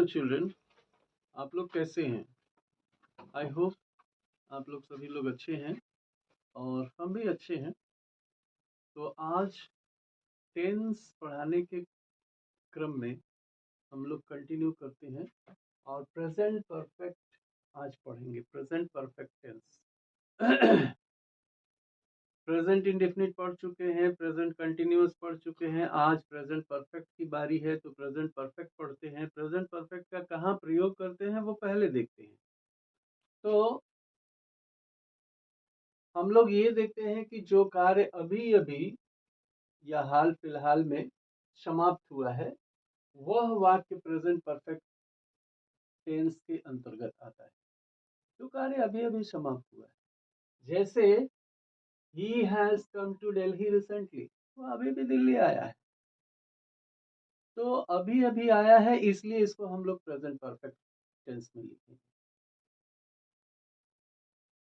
Children, आप लोग कैसे हैं? आई होप आप लोग सभी लोग अच्छे हैं और हम भी अच्छे हैं। तो आज टेंस पढ़ाने के क्रम में हम लोग कंटिन्यू करते हैं और प्रेजेंट परफेक्ट आज पढ़ेंगे। Present perfect tense present indefinite पढ़ चुके हैं, प्रेजेंट कंटिन्यूअस पढ़ चुके हैं। आज प्रेजेंट परफेक्ट की बारी है, तो प्रेजेंट परफेक्ट पढ़ते हैं। प्रेजेंट परफेक्ट का कहाँ प्रयोग करते हैं वो पहले देखते हैं। तो हम लोग ये देखते हैं कि जो कार्य अभी अभी या हाल फिलहाल में समाप्त हुआ है वह वाक्य प्रेजेंट परफेक्ट टेंस के अंतर्गत आता है। जो कार्य अभी अभी समाप्त हुआ है, जैसे he has come to Delhi recently, वो अभी भी दिल्ली आया है। तो अभी अभी आया है, इसलिए इसको हम लोग प्रेजेंट परफेक्ट टेंस में लिखेंगे।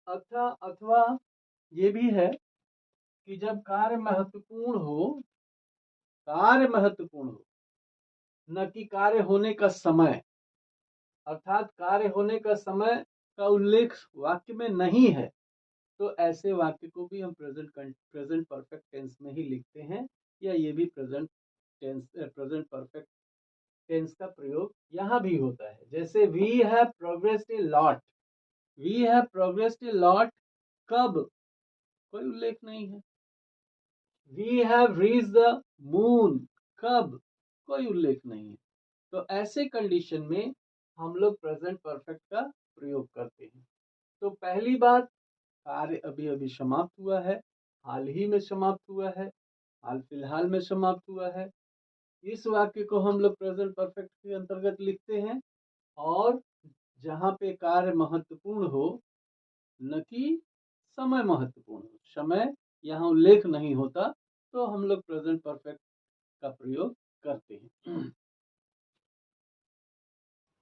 अथवा ये भी है कि जब कार्य महत्वपूर्ण हो, न कि कार्य होने का समय, अर्थात कार्य होने का समय का उल्लेख वाक्य में नहीं है, तो ऐसे वाक्य को भी हम प्रेजेंट परफेक्ट टेंस में ही लिखते हैं, या ये भी प्रेजेंट परफेक्ट टेंस का प्रयोग यहाँ भी होता है। जैसे we have progressed a lot, we have progressed a lot कब, कोई उल्लेख नहीं है। We have reached the moon, कब, कोई उल्लेख नहीं है। तो ऐसे कंडीशन में हम लोग प्रेजेंट परफेक्ट का प्रयोग करते हैं। तो पहली बात, कार्य अभी अभी समाप्त हुआ है, हाल ही में समाप्त हुआ है, हाल फिलहाल में समाप्त हुआ है। इस वाक्य को हम लोग प्रेजेंट परफेक्ट के अंतर्गत लिखते हैं। और जहाँ पे कार्य महत्वपूर्ण हो, न कि समय महत्वपूर्ण हो, समय यहाँ उल्लेख नहीं होता, तो हम लोग प्रेजेंट परफेक्ट का प्रयोग करते हैं।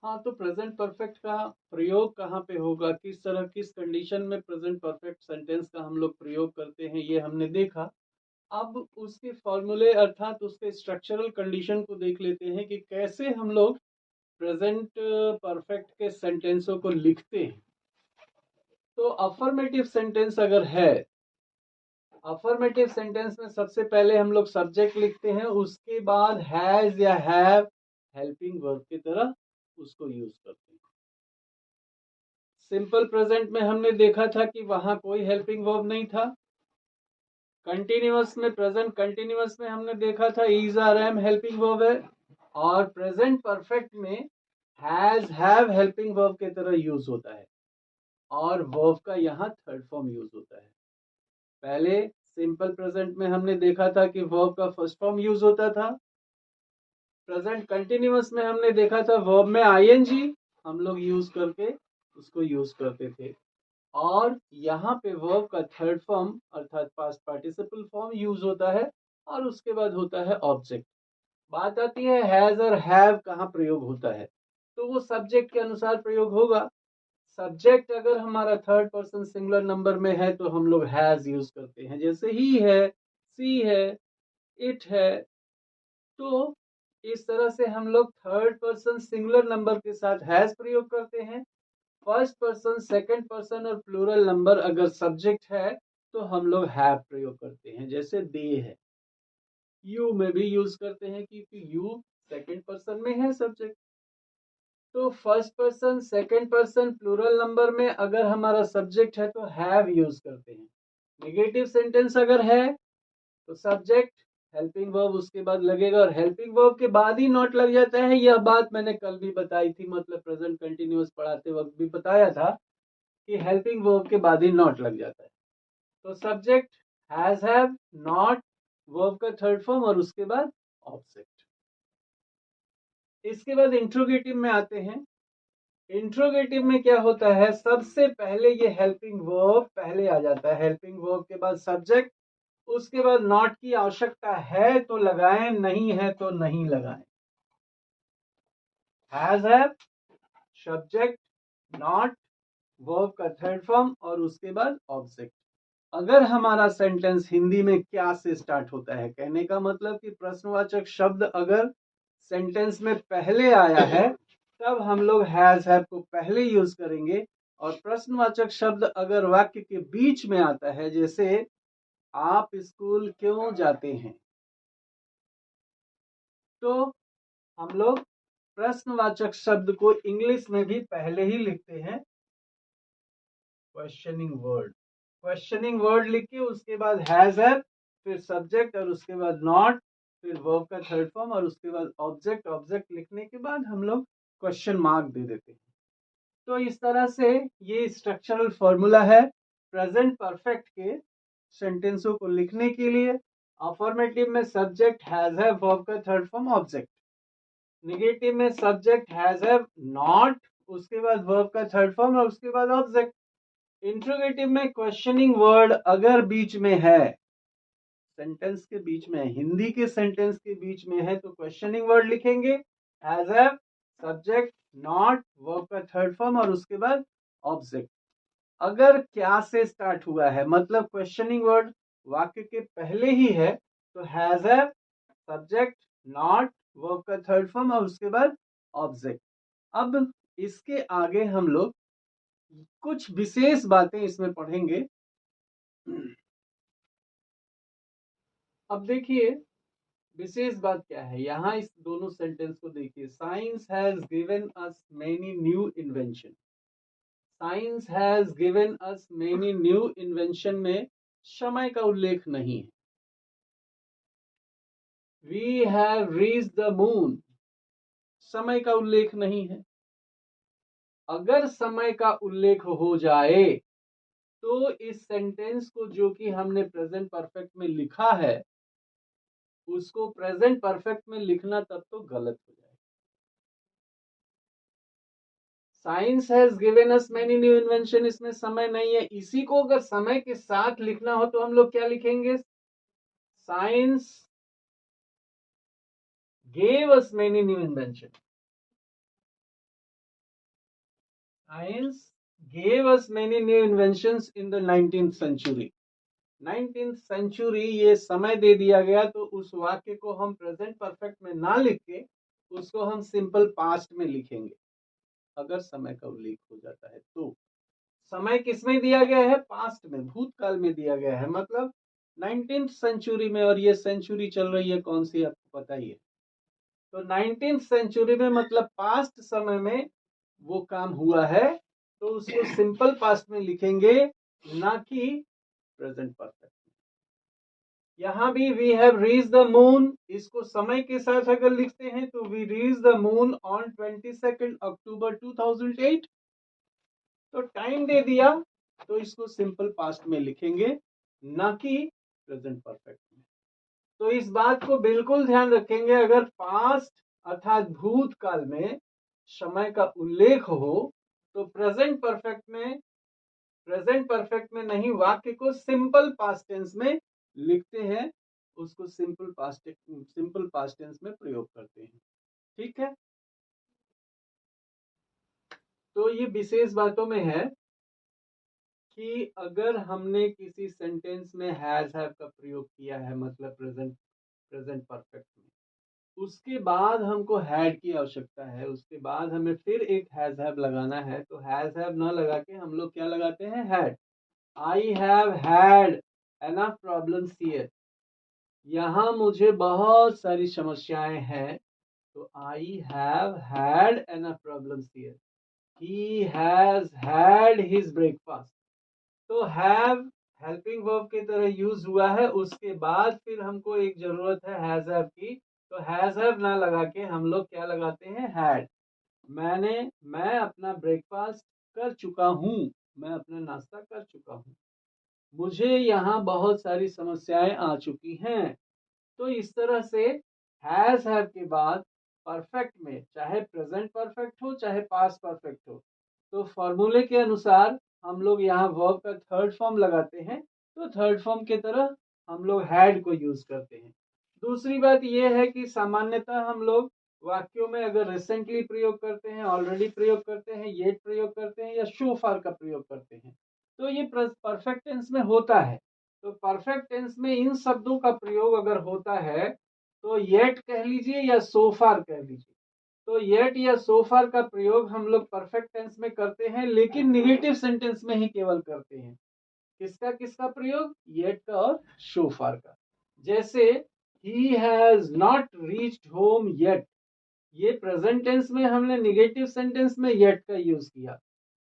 हाँ, तो प्रेजेंट परफेक्ट का प्रयोग कहाँ पे होगा, किस तरह, किस कंडीशन में प्रेजेंट परफेक्ट सेंटेंस का हम लोग प्रयोग करते हैं, ये हमने देखा। अब उसके फॉर्मूले अर्थात उसके स्ट्रक्चरल कंडीशन को देख लेते हैं कि कैसे हम लोग प्रेजेंट परफेक्ट के सेंटेंसों को लिखते हैं। तो अफर्मेटिव सेंटेंस अगर है, अफर्मेटिव सेंटेंस में सबसे पहले हम लोग सब्जेक्ट लिखते हैं, उसके बाद हैज या हैव हेल्पिंग वर्ब की तरह उसको यूज करते हैं। सिंपल प्रेजेंट में हमने देखा था कि वहां कोई हेल्पिंग वर्ब नहीं था। कंटिन्यूअस में, प्रेजेंट कंटिन्यूअस में हमने देखा था is R am helping verb है, और प्रेजेंट परफेक्ट में हैज हैव हेल्पिंग वर्ब की तरह यूज होता है, और वर्ब का यहाँ थर्ड फॉर्म यूज होता है। पहले सिंपल प्रेजेंट में हमने देखा था कि वर्ब का फर्स्ट फॉर्म यूज होता था। प्रेजेंट कंटिन्यूअस में हमने देखा था वर्ब में आईएनजी हम लोग यूज करके उसको यूज करते थे, और यहाँ पे वर्ब का थर्ड फॉर्म अर्थात पास्ट पार्टिसिपल फॉर्म यूज होता है, और उसके बाद होता है ऑब्जेक्ट। बात आती है हैज और हैव कहाँ प्रयोग होता है, तो वो सब्जेक्ट के अनुसार प्रयोग होगा। सब्जेक्ट अगर हमारा थर्ड पर्सन सिंगुलर नंबर में है तो हम लोग हैज यूज करते हैं, जैसे ही है, सी है, इट है। तो इस तरह से हम लोग थर्ड पर्सन सिंगुलर नंबर के साथ हैज प्रयोग करते हैं। फर्स्ट पर्सन, सेकंड पर्सन और प्लूरल नंबर अगर सब्जेक्ट है तो हम लोग हैव प्रयोग करते हैं, जैसे दे है। यू में भी यूज करते हैं क्योंकि यू सेकंड पर्सन में है सब्जेक्ट। तो first person, second person, plural number में अगर हमारा सब्जेक्ट है तो हैव यूज करते हैं। नेगेटिव सेंटेंस अगर है तो सब्जेक्ट, हेल्पिंग वर्ब उसके बाद लगेगा, और हेल्पिंग वर्ब के बाद ही नॉट लग जाता है। यह बात मैंने कल भी बताई थी, मतलब प्रेजेंट कंटिन्यूअस पढ़ाते वक्त भी बताया था कि हेल्पिंग वर्ब के बाद ही नॉट लग जाता है। तो subject has have, not, verb का थर्ड फॉर्म, और उसके बाद ऑब्जेक्ट। इसके बाद इंट्रोगेटिव में आते हैं। इंट्रोगेटिव में क्या होता है, सबसे पहले ये हेल्पिंग वर्ब पहले आ जाता है, हेल्पिंग वर्ब के बाद सब्जेक्ट, उसके बाद नॉट की आवश्यकता है तो लगाएं, नहीं है तो नहीं लगाएं। Has have, subject, not, verb का थर्ड फॉर्म, और उसके बाद ऑब्जेक्ट। अगर हमारा सेंटेंस हिंदी में क्या से स्टार्ट होता है, कहने का मतलब कि प्रश्नवाचक शब्द अगर सेंटेंस में पहले आया है तब हम लोग हैज हैव को पहले यूज करेंगे। और प्रश्नवाचक शब्द अगर वाक्य के बीच में आता है, जैसे आप स्कूल क्यों जाते हैं, तो हम लोग प्रश्नवाचक शब्द को इंग्लिश में भी पहले ही लिखते हैं क्वेश्चनिंग वर्ड। क्वेश्चनिंग वर्ड लिख के उसके बाद हैज हैव, फिर सब्जेक्ट और उसके बाद नॉट, फिर वर्ब का थर्ड फॉर्म और उसके बाद ऑब्जेक्ट। ऑब्जेक्ट लिखने के बाद हम लोग क्वेश्चन मार्क दे देते हैं। तो इस तरह से ये स्ट्रक्चरल फॉर्मूला है प्रेजेंट परफेक्ट के सेंटेंसों को लिखने के लिए। अफर्मेटिव में सब्जेक्ट हैज हैव, वर्ब का थर्ड फॉर्म ऑब्जेक्ट। नेगेटिव में सब्जेक्ट हैज हैव नॉट, उसके बाद वर्ब का थर्ड फॉर्म और उसके बाद ऑब्जेक्ट। इंट्रोगेटिव में क्वेश्चनिंग वर्ड अगर बीच में है, सेंटेंस के बीच में, हिंदी के सेंटेंस के बीच में है, तो क्वेश्चनिंग वर्ड लिखेंगे has have, subject not, verb का थर्ड फॉर्म और उसके बाद ऑब्जेक्ट। अगर क्या से स्टार्ट हुआ है, मतलब क्वेश्चनिंग वर्ड वाक्य के पहले ही है, तो has have, subject not, verb का थर्ड फॉर्म और उसके बाद ऑब्जेक्ट। अब इसके आगे हम लोग कुछ विशेष बातें इसमें पढ़ेंगे। अब देखिए विशेष बात क्या है, यहाँ इस दोनों सेंटेंस को देखिए। Science has given us many new invention. Science has given us many new invention में समय का उल्लेख नहीं है। We have reached the moon, समय का उल्लेख नहीं है। अगर समय का उल्लेख हो जाए तो इस सेंटेंस को, जो कि हमने प्रेजेंट परफेक्ट में लिखा है, उसको प्रेजेंट परफेक्ट में लिखना तब तो गलत हो जाएगा। Science has given us many new invention, इसमें समय नहीं है। इसी को अगर समय के साथ लिखना हो तो हम लोग क्या लिखेंगे? Science gave us many new invention. Science gave us many new inventions in the 19th century। 19th century ये समय दे दिया गया, तो उस वाक्य को हम प्रेजेंट परफेक्ट में ना लिख के उसको हम सिंपल पास्ट में लिखेंगे अगर समय का उल्लेख हो जाता है तो। समय किसमें दिया गया है? पास्ट में, भूतकाल में दिया गया है, मतलब 19th सेंचुरी में। और ये सेंचुरी चल रही है कौन सी, आपको पता ही है। तो 19th सेंचुरी में मतलब पास्ट समय में वो काम हुआ है, तो उसको सिंपल पास्ट में लिखेंगे, ना कि प्रेजेंट परफेक्ट। यहाँ भी we have reach the moon, इसको समय के साथ अगर लिखते हैं तो we reach the moon on 22 October 2008। तो टाइम दे दिया, तो इसको सिंपल पास्ट में लिखेंगे, ना कि प्रेजेंट परफेक्ट में। तो इस बात को बिल्कुल ध्यान रखेंगे, अगर पास्ट अर्थात भूतकाल में समय का उल्लेख हो तो प्रेजेंट परफेक्ट में नहीं, वाक्य को सिंपल पास्ट टेंस में लिखते हैं, उसको सिंपल पास्ट टेंस में प्रयोग करते हैं। ठीक है, तो ये विशेष बातों में है कि अगर हमने किसी सेंटेंस में हैज हैव का प्रयोग किया है, मतलब प्रेजेंट परफेक्ट में, उसके बाद हमको हैड की आवश्यकता है, उसके बाद हमें फिर एक हैज हैव लगाना है, तो हैज हैव ना लगा के हम लोग क्या लगाते हैं? Had. I have had enough problems here, यहाँ मुझे बहुत सारी समस्याएं हैं, तो I have had enough problems here. He has had his breakfast. तो हैव हेल्पिंग वर्ब की तरह यूज हुआ है, उसके बाद फिर हमको एक जरूरत है हैज हैव की, तो हैज हैव ना लगा के हम लोग क्या लगाते हैं? हैड। मैं अपना ब्रेकफास्ट कर चुका हूँ, मैं अपना नाश्ता कर चुका हूँ, मुझे यहाँ बहुत सारी समस्याएं आ चुकी हैं। तो इस तरह से हैज हैव के बाद परफेक्ट में, चाहे प्रेजेंट परफेक्ट हो चाहे पास्ट परफेक्ट हो, तो फॉर्मूले के अनुसार हम लोग यहाँ वर्ब का थर्ड फॉर्म लगाते हैं, तो थर्ड फॉर्म की तरह हम लोग हैड को यूज करते हैं। दूसरी बात यह है कि सामान्यतः हम लोग वाक्यों में अगर रिसेंटली प्रयोग करते हैं, ऑलरेडी प्रयोग करते हैं, येट प्रयोग करते हैं या शो फार का प्रयोग करते हैं, तो ये परफेक्ट टेंस में होता है। तो परफेक्ट टेंस में इन शब्दों का प्रयोग अगर होता है तो येट कह लीजिए या सो फार कह लीजिए, तो येट या सो फार का प्रयोग हम लोग परफेक्ट टेंस में करते हैं, लेकिन निगेटिव सेंटेंस में ही केवल करते हैं। किसका किसका प्रयोग? येट का और सो फार का। जैसे ही has not reached home yet, ये प्रेजेंट टेंस में हमने निगेटिव सेंटेंस में येट का यूज किया।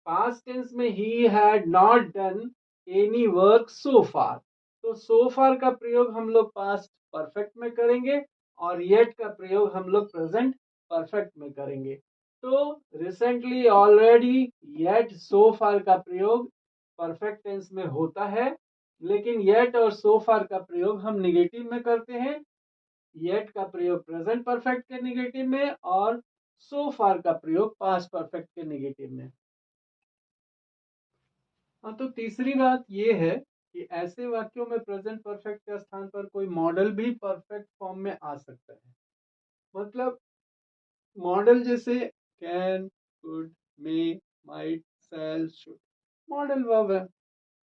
पास्ट टेंस में he had not done any work so far, तो सो फार का प्रयोग हम लोग पास्ट परफेक्ट में करेंगे और येट का प्रयोग हम लोग प्रेजेंट परफेक्ट में करेंगे। तो रिसेंटली, ऑलरेडी, येट, सो फार का प्रयोग परफेक्ट टेंस में होता है, लेकिन येट और सो फार का प्रयोग हम निगेटिव में करते हैं। येट का प्रयोग प्रेजेंट परफेक्ट के निगेटिव में और सो फार का प्रयोग पास्ट परफेक्ट के निगेटिव में। हाँ, तो तीसरी बात ये है कि ऐसे वाक्यों में प्रेजेंट परफेक्ट के स्थान पर कोई मॉडल भी परफेक्ट फॉर्म में आ सकता है। मतलब मॉडल जैसे can, could, may, might, shall, should, model verb है।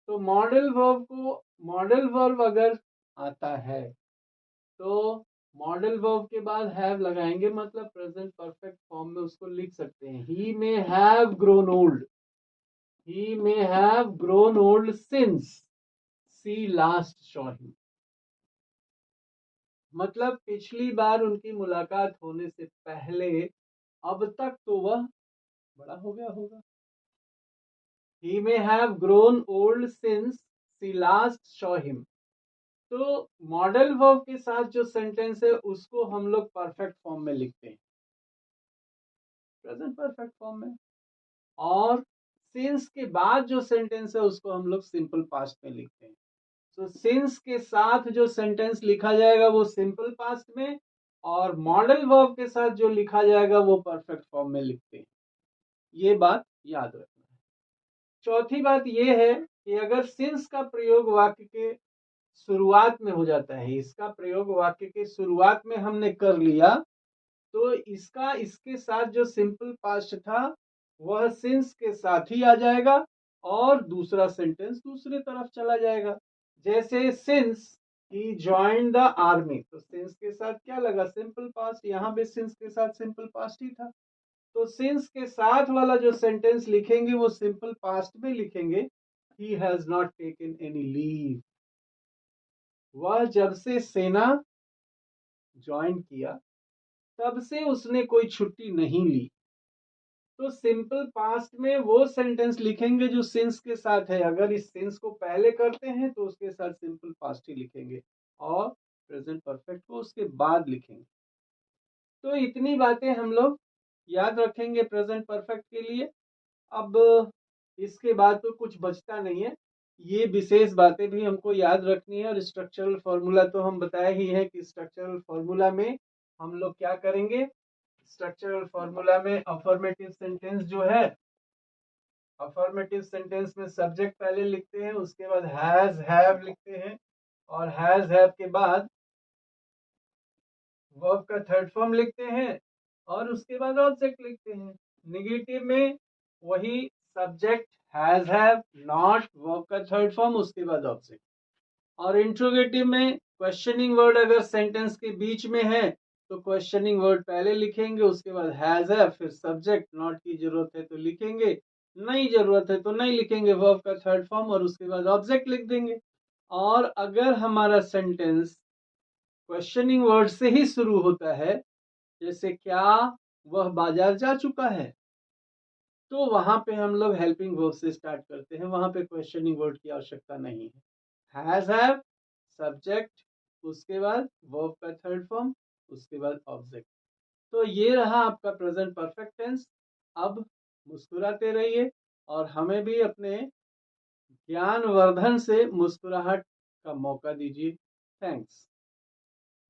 तो मॉडल वर्ब अगर आता है तो मॉडल वर्ब के बाद हैव लगाएंगे, मतलब प्रेजेंट परफेक्ट फॉर्म में उसको लिख सकते हैं। He may have grown old, he may have grown old since she last saw him, मतलब पिछली बार उनकी मुलाकात होने से पहले अब तक तो वह बड़ा हो गया होगा। He may have grown old since she last saw him. तो मॉडल वर्ब के साथ जो सेंटेंस है उसको हम लोग परफेक्ट फॉर्म में लिखते हैं, प्रेजेंट परफेक्ट फॉर्म में। और सिंस के बाद जो सेंटेंस है उसको हम लोग सिंपल पास्ट में लिखते हैं। तो सिंस के साथ जो सेंटेंस लिखा जाएगा वो सिंपल पास्ट में, और मॉडल वर्ब के साथ जो लिखा जाएगा वो परफेक्ट फॉर्म में लिखते हैं। ये बात याद रखना है। चौथी बात ये है कि अगर सिंस का प्रयोग वाक्य के शुरुआत में हो जाता है, इसका प्रयोग वाक्य के शुरुआत में हमने कर लिया, तो इसका इसके साथ जो सिंपल पास्ट था वह सिंस के साथ ही आ जाएगा और दूसरा सेंटेंस दूसरी तरफ चला जाएगा। जैसे since he joined the army, तो सिंस के साथ क्या लगा? Simple past. यहाँ भी सिंस के साथ सिंपल पास्ट ही था। तो सिंस के साथ वाला जो सेंटेंस लिखेंगे वो सिंपल पास्ट में लिखेंगे। ही has not taken any leave, वह जब से सेना ज्वाइन किया तब से उसने कोई छुट्टी नहीं ली। तो सिंपल पास्ट में वो सेंटेंस लिखेंगे जो सिंस के साथ है। अगर इस सिंस को पहले करते हैं तो उसके साथ सिंपल पास्ट ही लिखेंगे और प्रेजेंट परफेक्ट को उसके बाद लिखेंगे। तो इतनी बातें हम लोग याद रखेंगे प्रेजेंट परफेक्ट के लिए। अब इसके बाद तो कुछ बचता नहीं है, ये विशेष बातें भी हमको याद रखनी है। और स्ट्रक्चरल फॉर्मूला तो हम बताए ही है कि स्ट्रक्चरल फॉर्मूला में हम लोग क्या करेंगे। स्ट्रक्चरल फॉर्मूला में अफर्मेटिव सेंटेंस जो है, अफर्मेटिव सेंटेंस में सब्जेक्ट पहले लिखते हैं, उसके बाद हैज हैव लिखते हैं, और हैज हैव के बाद वर्ब का थर्ड फॉर्म लिखते हैं, और उसके बाद ऑब्जेक्ट लिखते हैं। निगेटिव में वही subject has have, not, verb का थर्ड फॉर्म, उसके बाद ऑब्जेक्ट। और इंट्रोगेटिव में क्वेश्चनिंग वर्ड अगर सेंटेंस के बीच में है तो क्वेश्चनिंग वर्ड पहले लिखेंगे, उसके बाद हैज है, फिर सब्जेक्ट। नॉट की जरूरत है तो लिखेंगे, नहीं जरूरत है तो नहीं लिखेंगे, वर्ब का थर्ड फॉर्म, और उसके बाद ऑब्जेक्ट लिख देंगे। और अगर हमारा सेंटेंस क्वेश्चनिंग वर्ड से ही शुरू होता है, जैसे क्या वह बाजार जा चुका है, तो वहां पे हम लोग हेल्पिंग वर्ब से स्टार्ट करते हैं, वहां पे क्वेश्चनिंग वर्ड की आवश्यकता नहीं है। हैज हैव, सब्जेक्ट, उसके बाद वर्ब का थर्ड फॉर्म, उसके बाद ऑब्जेक्ट। तो ये रहा आपका प्रेजेंट परफेक्ट टेंस। अब मुस्कुराते रहिए और हमें भी अपने ज्ञानवर्धन से मुस्कुराहट का मौका दीजिए। थैंक्स।